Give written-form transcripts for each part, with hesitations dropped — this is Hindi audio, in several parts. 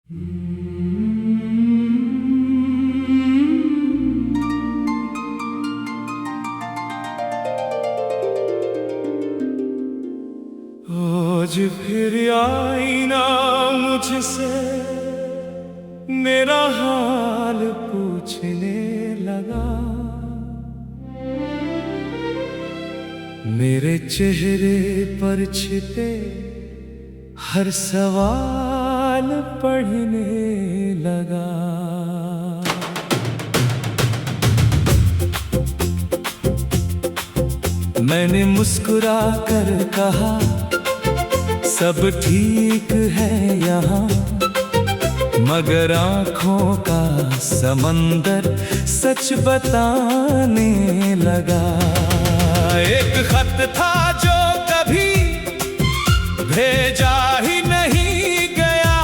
आज फिर आई ना मुझसे मेरा हाल पूछने लगा। मेरे चेहरे पर छिपे हर सवाल पढ़ने लगा। मैंने मुस्कुरा कर कहा सब ठीक है यहाँ, मगर आँखों का समंदर सच बताने लगा। एक खत था जो कभी भेजा ही नहीं गया,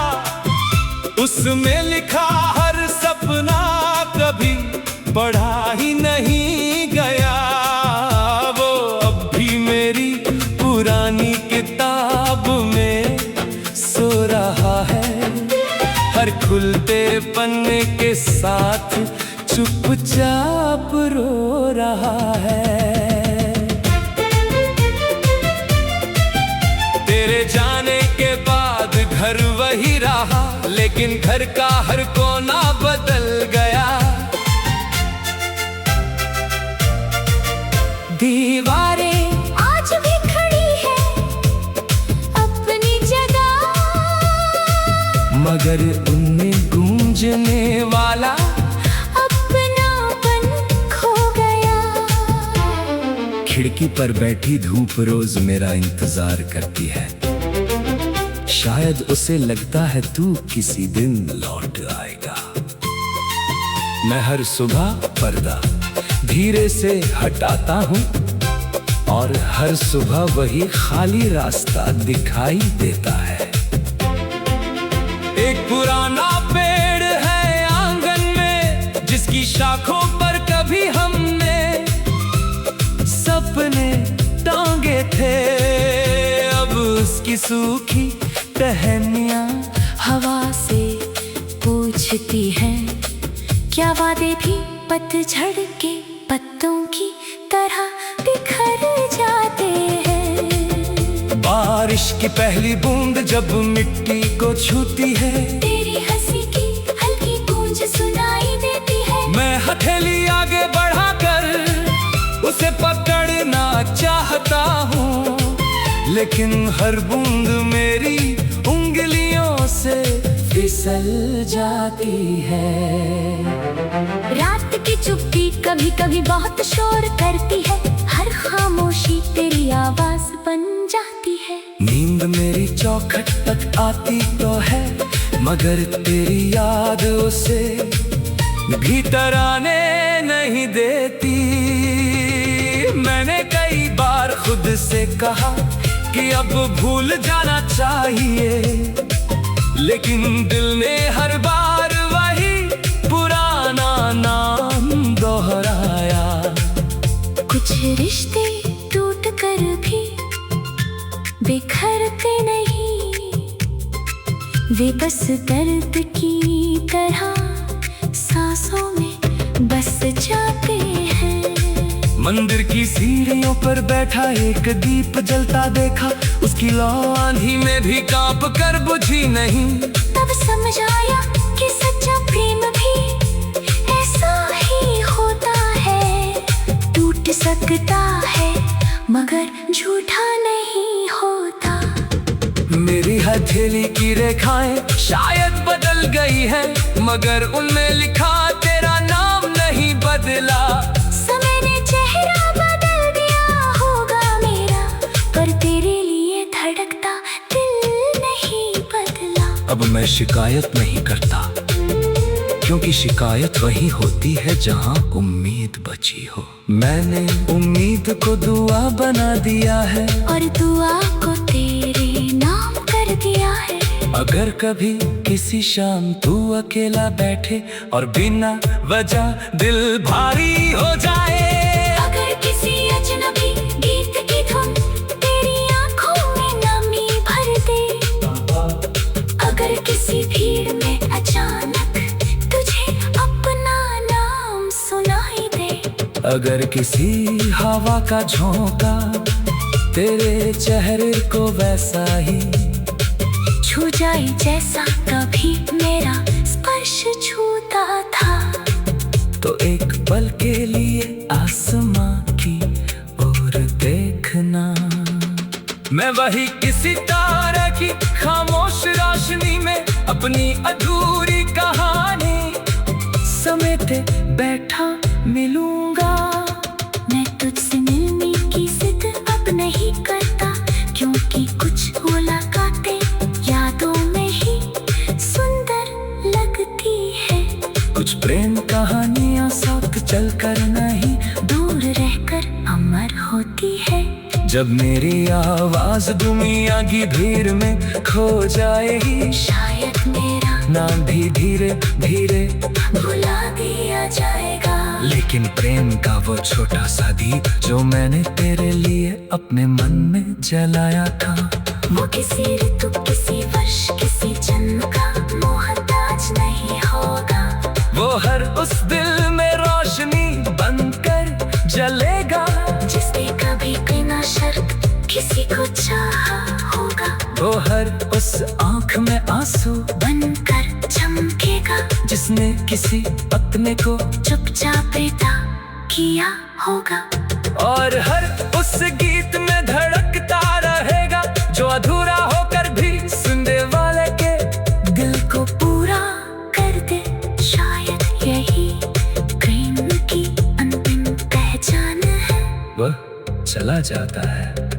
उसमें लिखा हर सपना कभी पढ़ा ही नहीं गया। वो अब भी मेरी पुरानी किताब में सो रहा है, हर खुलते पन्ने के साथ चुपचाप रो रहा है। तेरे जाने के बाद घर वही रहा, लेकिन घर का हर कोना बदल गया। दीवारें आज भी खड़ी है अपनी जगह, मगर उनमें गूंजने वाला अपनापन खो गया। खिड़की पर बैठी धूप रोज मेरा इंतजार करती है। शायद उसे लगता है तू किसी दिन लौट आएगा। मैं हर सुबह पर्दा धीरे से हटाता हूँ और हर सुबह वही खाली रास्ता दिखाई देता है। एक पुराना पेड़ है आंगन में, जिसकी शाखों पर कभी हमने सपने टांगे थे। अब उसकी सूखी टहनियाँ हवा से पूछती हैं, क्या वादे भी पतझड़ के पत्तों की तरह बिखर जाते हैं। बारिश की पहली बूंद जब मिट्टी को छूती है, तेरी हंसी की हल्की गूंज सुनाई देती है। मैं हथेली आगे बढ़ाकर उसे पकड़ना चाहता हूँ, लेकिन हर बूंद मेरी उंगलियों से फिसल जाती है। रात की चुप्पी कभी कभी बहुत शोर करती है, हर खामोशी तेरी आवाज बन जाती है। नींद मेरी चौखट तक आती तो है, मगर तेरी याद उसे भीतर आने नहीं देती। मैंने कई बार खुद से कहा कि अब भूल जाना चाहिए, लेकिन दिल ने हर बार वही पुराना नाम दोहराया। कुछ रिश्ते टूट कर भी बिखरते नहीं, वे बस दर्द की तरह सांसों में बस जाते हैं। मंदिर की सीढ़ियों पर बैठा एक दीप जलता देखा, उसकी लौ आंधी में भी कांप कर बुझी नहीं। तब समझ आया कि सच्चा प्रेम भी ऐसा ही होता है, टूट सकता है मगर झूठा नहीं होता। मेरी हथेली की रेखाएं शायद बदल गई है, मगर उनमें लिखा तेरा नाम नहीं बदला। समय ने चेहरा बदल दिया होगा मेरा, पर तेरे लिए धड़कता दिल नहीं बदला। अब मैं शिकायत नहीं करता, क्योंकि शिकायत वही होती है जहाँ उम्मीद बची हो। मैंने उम्मीद को दुआ बना दिया है, और दुआ को तेरे नाम कर दिया है। अगर कभी किसी शाम तू अकेला बैठे और बिना वजह दिल भारी हो जाए, अगर किसी अजनबी गीत की धुन तेरी आंखों में नमी भर दे, अगर किसी भीड़ में अगर किसी हवा का झोंका तेरे चेहरे को वैसा ही छू जाए जैसा कभी मेरा स्पर्श छूता था, तो एक पल के लिए आसमां की ओर देखना। मैं वही किसी तारे की खामोश रोशनी में अपनी अधूरी कहानी समेटे बैठा मिलूंगा। मैं तुझसे मिलने की जिद अब नहीं करता, क्योंकि कुछ मुलाकातें यादों में ही सुंदर लगती है। कुछ प्रेम कहानियां साथ चलकर नहीं दूर रहकर अमर होती है। जब मेरी आवाज दुनिया की भीड़ में खो जाएगी, शायद मेरा नाम भी धीरे धीरे भुला दिया जाएगा। लेकिन प्रेम का वो छोटा सा दीप जो मैंने तेरे लिए अपने मन में जलाया था, वो किसी ऋतु, किसी वर्ष, किसी जन्म का मोहताज नहीं होगा। वो हर उस दिल में रोशनी बनकर जलेगा जिसने कभी बिना शर्त किसी को चाहा होगा। वो हर उस आंख में आंसू बनकर चमकेगा जिसने किसी अपने को चुपचाप पैदा किया होगा। और हर उस गीत में धड़कता रहेगा जो अधूरा होकर भी सुनने वाले के दिल को पूरा कर दे। शायद यही प्रेम की अंतिम पहचान है। वह चला जाता है।